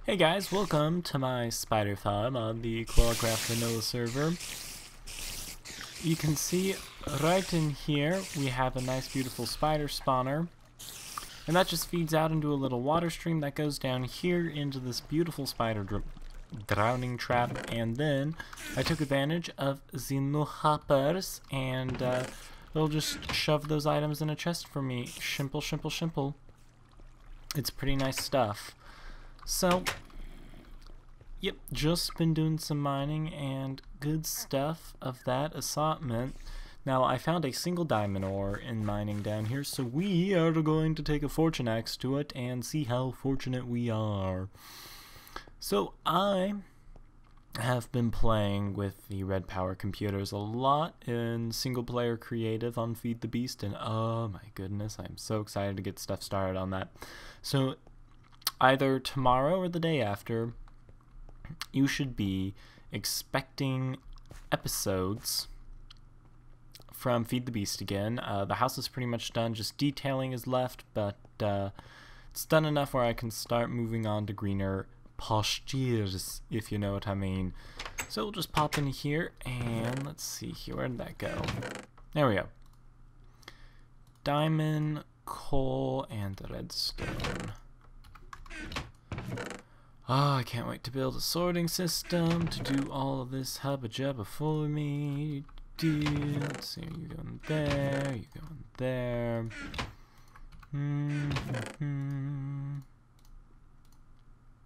Hey guys, welcome to my spider farm on the Koala Kraft vanilla server. You can see right in here we have a nice beautiful spider spawner, and that just feeds out into a little water stream that goes down here into this beautiful spider drowning trap. And then I took advantage of the new hoppers and they'll just shove those items in a chest for me. Simple, simple, simple. It's pretty nice stuff. So, yep, just been doing some mining and good stuff of that assortment. Now, I found a single diamond ore in mining down here, so we are going to take a fortune axe to it and see how fortunate we are. So, I have been playing with the Red Power computers a lot in single-player creative on Feed the Beast, and oh my goodness, I'm so excited to get stuff started on that. So, either tomorrow or the day after, you should be expecting episodes from Feed the Beast again. The house is pretty much done, just detailing is left, but it's done enough where I can start moving on to greener pastures, if you know what I mean. So we'll just pop in here, and let's see here, where did that go? There we go. Diamond, coal, and redstone. Oh, I can't wait to build a sorting system to do all of this hubba jubba for me. Let's see, you going there, you going there.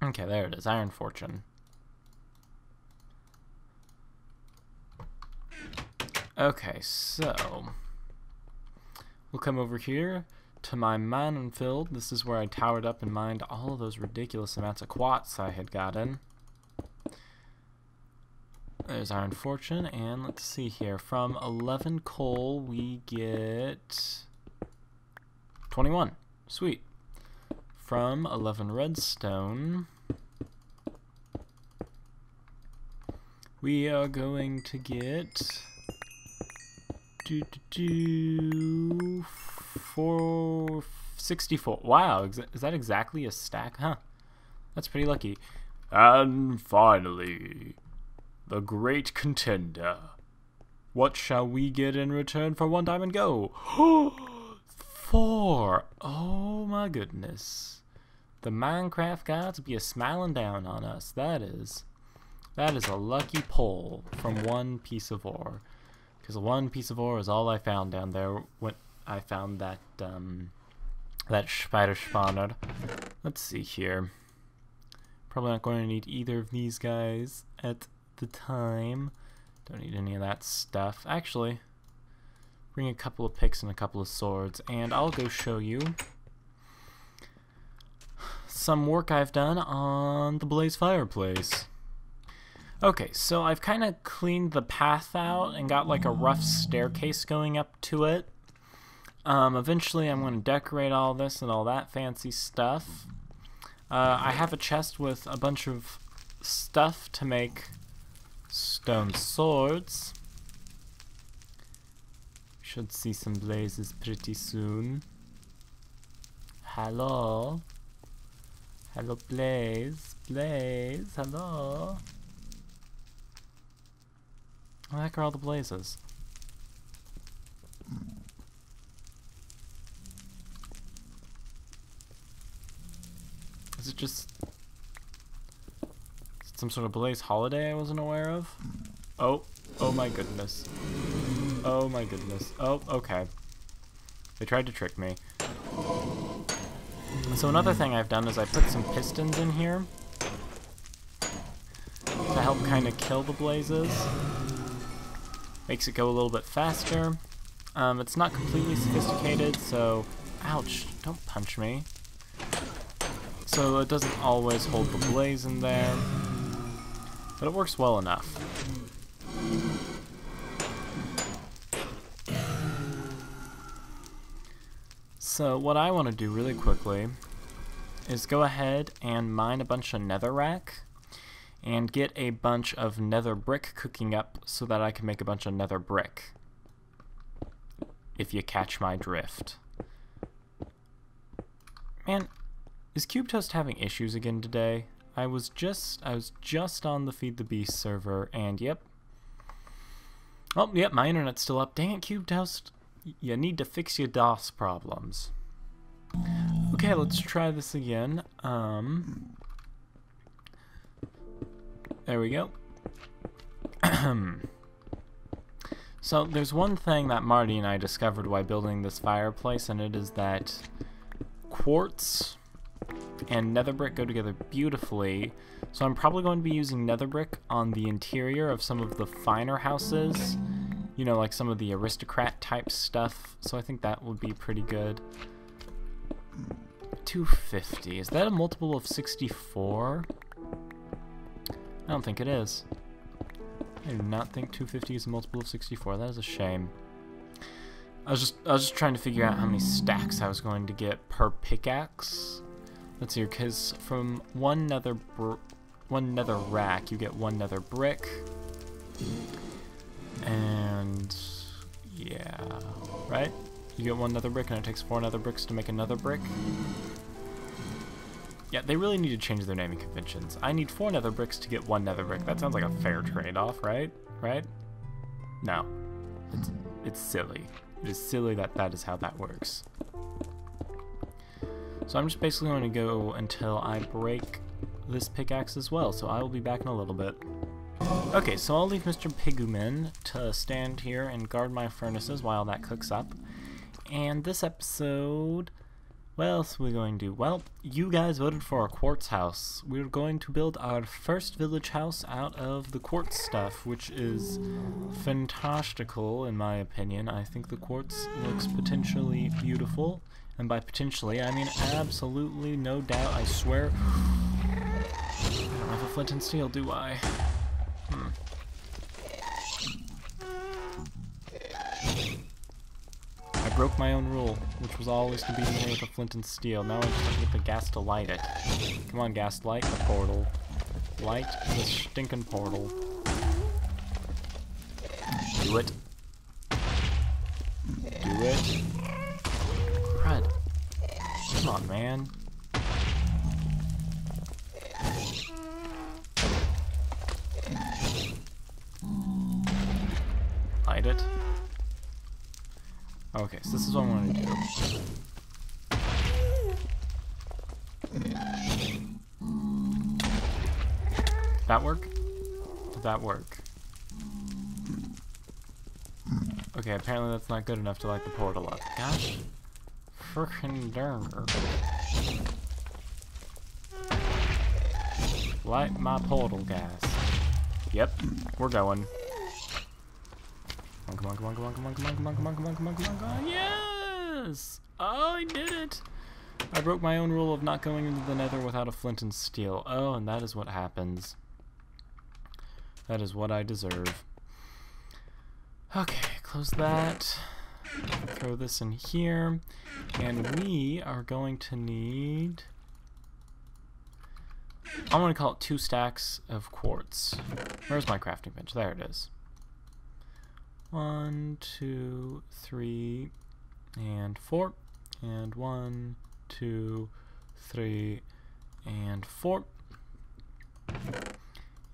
Okay, there it is, Iron Fortune. Okay, so we'll come over here to my mining field. This is where I towered up and mined all of those ridiculous amounts of quartz I had gotten. There's Iron Fortune, and let's see here. From 11 coal, we get 21. Sweet. From 11 redstone, we are going to get 464. Wow, is that exactly a stack? Huh. That's pretty lucky. And finally, the great contender. What shall we get in return for one diamond go? 4. Oh my goodness. The Minecraft gods be a-smiling down on us. That is a lucky pull from one piece of ore. Because one piece of ore is all I found down there when I found that that spider spawner. Let's see here. Probably not going to need either of these guys at the time. Don't need any of that stuff. Actually, bring a couple of picks and a couple of swords, and I'll go show you some work I've done on the blaze fireplace. Okay, so I've kind of cleaned the path out and got like a rough staircase going up to it. Eventually I'm going to decorate all this and all that fancy stuff. I have a chest with a bunch of stuff to make stone swords. Should see some blazes pretty soon. Hello. Hello, Blaze. Blaze, hello. Where the heck are all the blazes? Is it just some sort of blaze holiday I wasn't aware of? Oh my goodness. Oh my goodness. Oh, okay. They tried to trick me. So another thing I've done is I put some pistons in here to help kind of kill the blazes. Makes it go a little bit faster. It's not completely sophisticated, so... Ouch, don't punch me. So it doesn't always hold the blaze in there, but it works well enough. So what I want to do really quickly is go ahead and mine a bunch of netherrack and get a bunch of nether brick cooking up so that I can make a bunch of nether brick, if you catch my drift. Man, is Cube Toast having issues again today? I was just on the Feed the Beast server, and yep. Oh, yep, my internet's still up. Dang it, Cube Toast. You need to fix your DOS problems. Okay, let's try this again. There we go. So there's one thing that Marty and I discovered while building this fireplace, and it is that quartz and nether brick go together beautifully. So I'm probably going to be using nether brick on the interior of some of the finer houses, you know, like some of the aristocrat type stuff. So I think that would be pretty good. 250, is that a multiple of 64? I don't think it is. I do not think 250 is a multiple of 64. That is a shame. I was just trying to figure out how many stacks I was going to get per pickaxe. Let's see here, because from one nether rack, you get one nether brick. And yeah, right? You get one nether brick, and it takes 4 nether bricks to make another brick. Yeah, they really need to change their naming conventions. I need 4 nether bricks to get 1 nether brick. That sounds like a fair trade-off, right? Right? No. It's silly. It is silly that that is how that works. So I'm just basically going to go until I break this pickaxe as well, so I will be back in a little bit. Okay, so I'll leave Mr. Pigumin to stand here and guard my furnaces while that cooks up. And this episode... what else are we going to do? Well, you guys voted for a quartz house. We're going to build our first village house out of the quartz stuff, which is fantastical in my opinion. I think the quartz looks potentially beautiful. And by potentially, I mean absolutely, no doubt, I swear. I don't have a flint and steel, do I? I broke my own rule, which was always to be made with a flint and steel. Now I just have to get the gas to light it. Come on, gas, light the portal. Light the stinking portal. Do it. Do it. Crud. Come on, man. Light it. Okay, so this is what I'm going to do. Did that work? Did that work? Okay, apparently that's not good enough to light the portal up. Gosh. Frickin' darn. Light my portal, guys. Yep, we're going. Come on, come on, come on, come on, come on, come on, come on, come on, come on, come on, come on, yes! Oh, I did it! I broke my own rule of not going into the nether without a flint and steel. Oh, and that is what happens. That is what I deserve. Okay, close that. Throw this in here. And we are going to need... I'm going to call it 2 stacks of quartz. Where's my crafting bench? There it is. 1, 2, 3, and 4. And 1, 2, 3, and 4.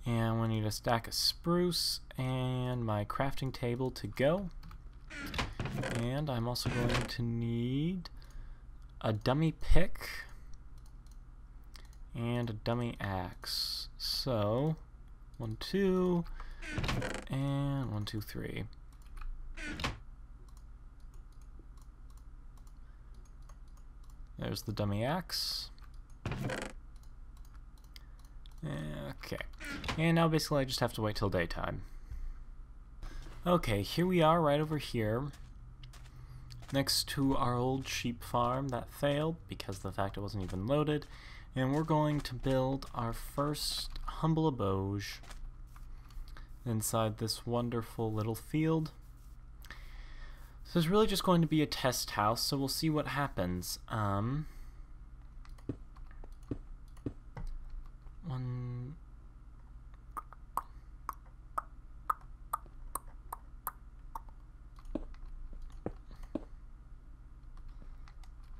And we need a stack of spruce and my crafting table to go. And I'm also going to need a dummy pick and a dummy axe. So 1, 2, and 1, 2, 3. There's the dummy axe. Okay, and now basically I just have to wait till daytime. Okay, here we are right over here next to our old sheep farm that failed because of the fact it wasn't even loaded, and we're going to build our first humble abode inside this wonderful little field. So it's really just going to be a test house, so we'll see what happens.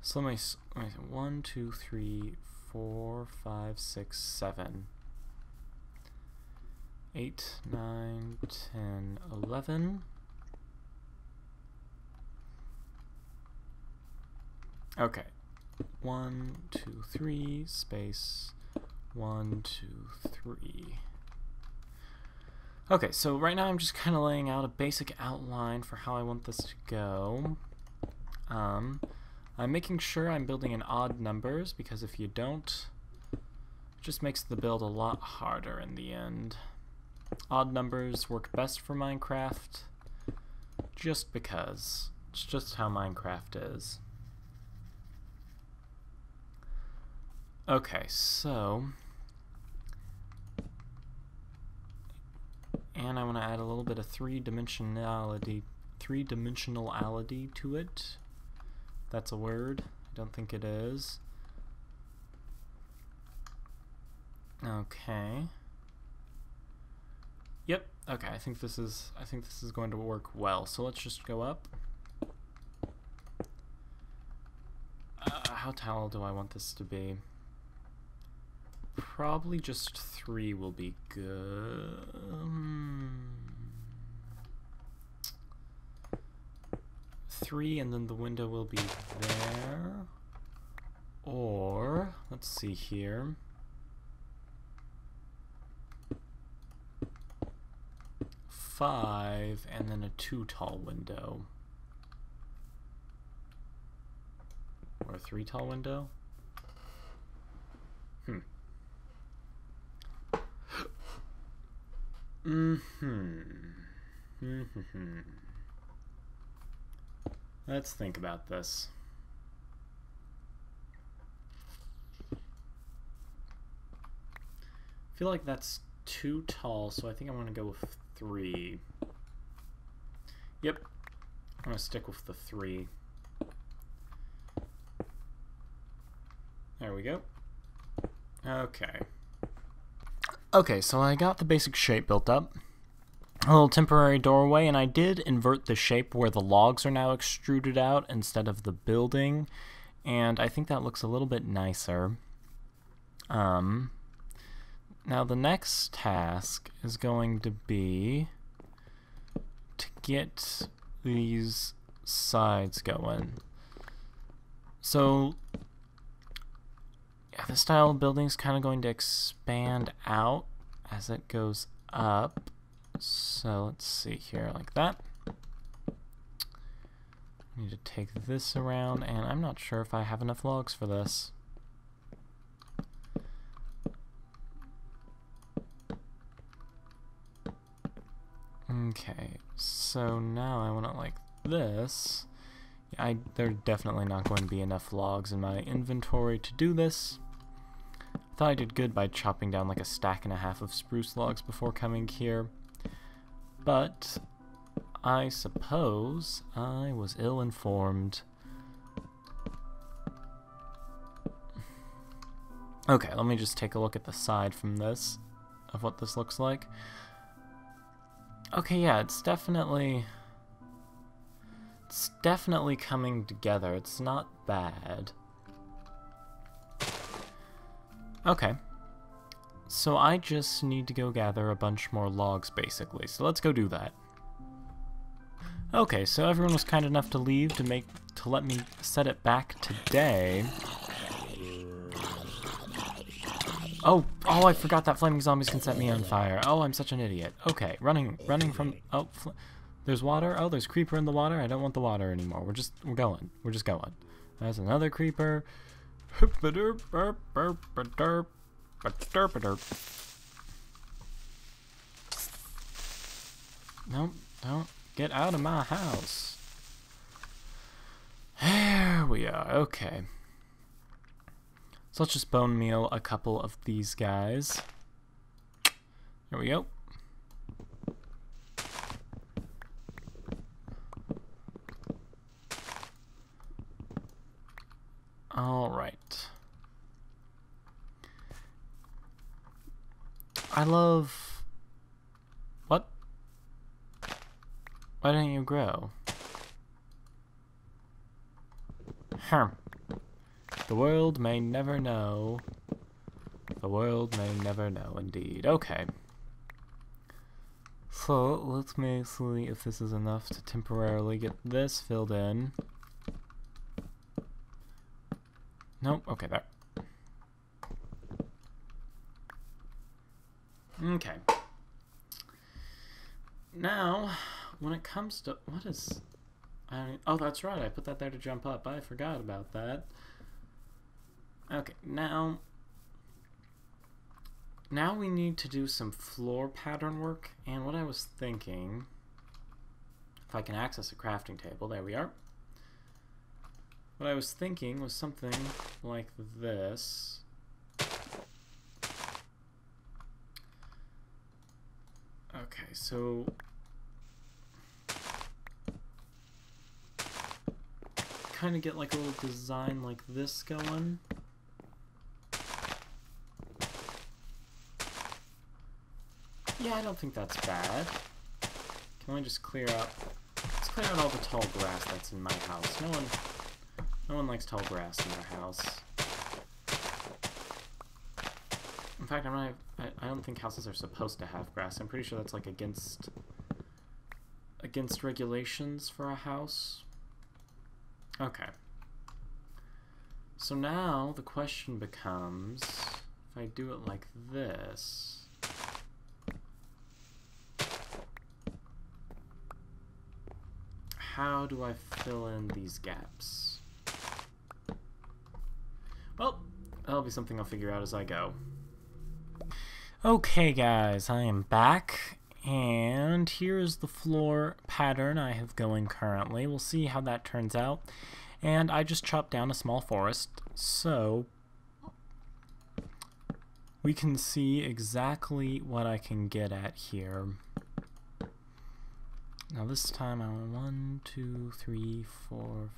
So let me 1, 2, 3, 4, 5, 6, 7. 8, 9, 10, 11. Okay. 1, 2, 3, space 1, 2, 3. Okay, so right now I'm just kind of laying out a basic outline for how I want this to go. I'm making sure I'm building in odd numbers, because if you don't, it just makes the build a lot harder in the end. Odd numbers work best for Minecraft, just because. It's just how Minecraft is. Okay, so... and I want to add a little bit of three-dimensionality to it. That's a word. I don't think it is. Okay. Yep. Okay. I think this is going to work well. So let's just go up. How tall do I want this to be? Probably just 3 will be good. 3, and then the window will be there. Or, let's see here. 5, and then a 2 tall window. Or a 3 tall window? Let's think about this. I feel like that's too tall, so I think I'm going to go with 3. Yep, I'm going to stick with the 3. There we go. Okay. Okay, so I got the basic shape built up. A little temporary doorway, and I did invert the shape where the logs are now extruded out instead of the building, and I think that looks a little bit nicer. Now the next task is going to be to get these sides going. So yeah, the style of building is kind of going to expand out as it goes up. So let's see here, like that. I need to take this around, and I'm not sure if I have enough logs for this. Okay, so now I want it like this. Yeah, there are definitely not going to be enough logs in my inventory to do this. I thought I did good by chopping down like a stack and a half of spruce logs before coming here. But I suppose I was ill-informed. Okay, let me just take a look at the side from this, of what this looks like. Okay, yeah, it's definitely coming together. It's not bad. Okay. So I just need to go gather a bunch more logs, basically. So let's go do that. Okay, so everyone was kind enough to leave to let me set it back today. Oh, I forgot that flaming zombies can set me on fire. Oh, I'm such an idiot. Okay, running from, oh, there's water. Oh, there's creeper in the water. I don't want the water anymore. We're just going. There's another creeper. No, don't get out of my house. There we are. Okay. So let's just bone meal a couple of these guys. There we go. All right. I love... What? Why didn't you grow? The world may never know The world may never know, indeed. Okay. So, let me see if this is enough to temporarily get this filled in. Nope, okay, there. Okay. Now, when it comes to... What is... oh, that's right, I put that there to jump up. I forgot about that. Okay, now we need to do some floor pattern work, and what I was thinking, if I can access a crafting table, there we are. What I was thinking was something like this. Okay, so kind of get like a little design like this going. Yeah, I don't think that's bad. Can we just clear out? Let's clear out all the tall grass that's in my house. No one likes tall grass in their house. In fact, I don't think houses are supposed to have grass. I'm pretty sure that's like against regulations for a house. Okay. So now the question becomes, if I do it like this, how do I fill in these gaps? Well, that'll be something I'll figure out as I go. Okay guys, I am back, and here's the floor pattern I have going currently. We'll see how that turns out. And I just chopped down a small forest, so we can see exactly what I can get at here. Now this time I want 1, 2, 3, 4.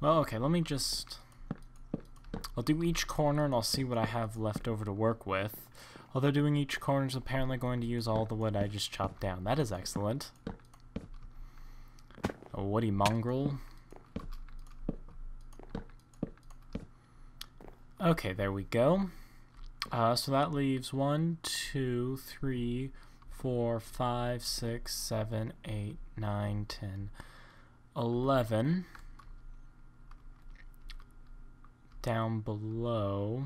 Well, okay, let me just... I'll do each corner and I'll see what I have left over to work with. Although doing each corner is apparently going to use all the wood I just chopped down. That is excellent. A woody mongrel. Okay, there we go. So that leaves 1, 2, 3, 4, 5, 6, 7, 8, 9, 10, 11. Down below.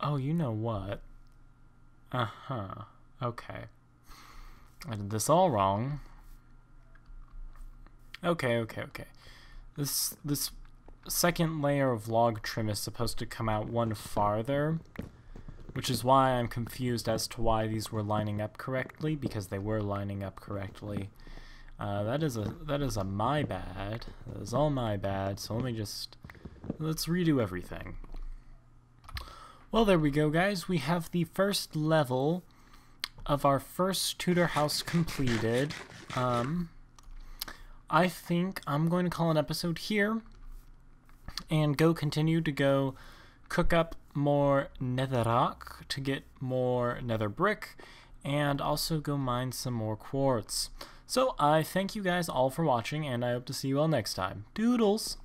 Oh, you know what? Okay. I did this all wrong. Okay. This second layer of log trim is supposed to come out one farther, which is why I'm confused as to why these were lining up correctly, because they were lining up correctly. That is a my bad. That is all my bad. So let's redo everything. Well, there we go, guys. We have the first level of our first Tudor house completed. I think I'm going to call an episode here and continue to go cook up more netherrack to get more nether brick, and also go mine some more quartz. So I thank you guys all for watching, and I hope to see you all next time. Doodles!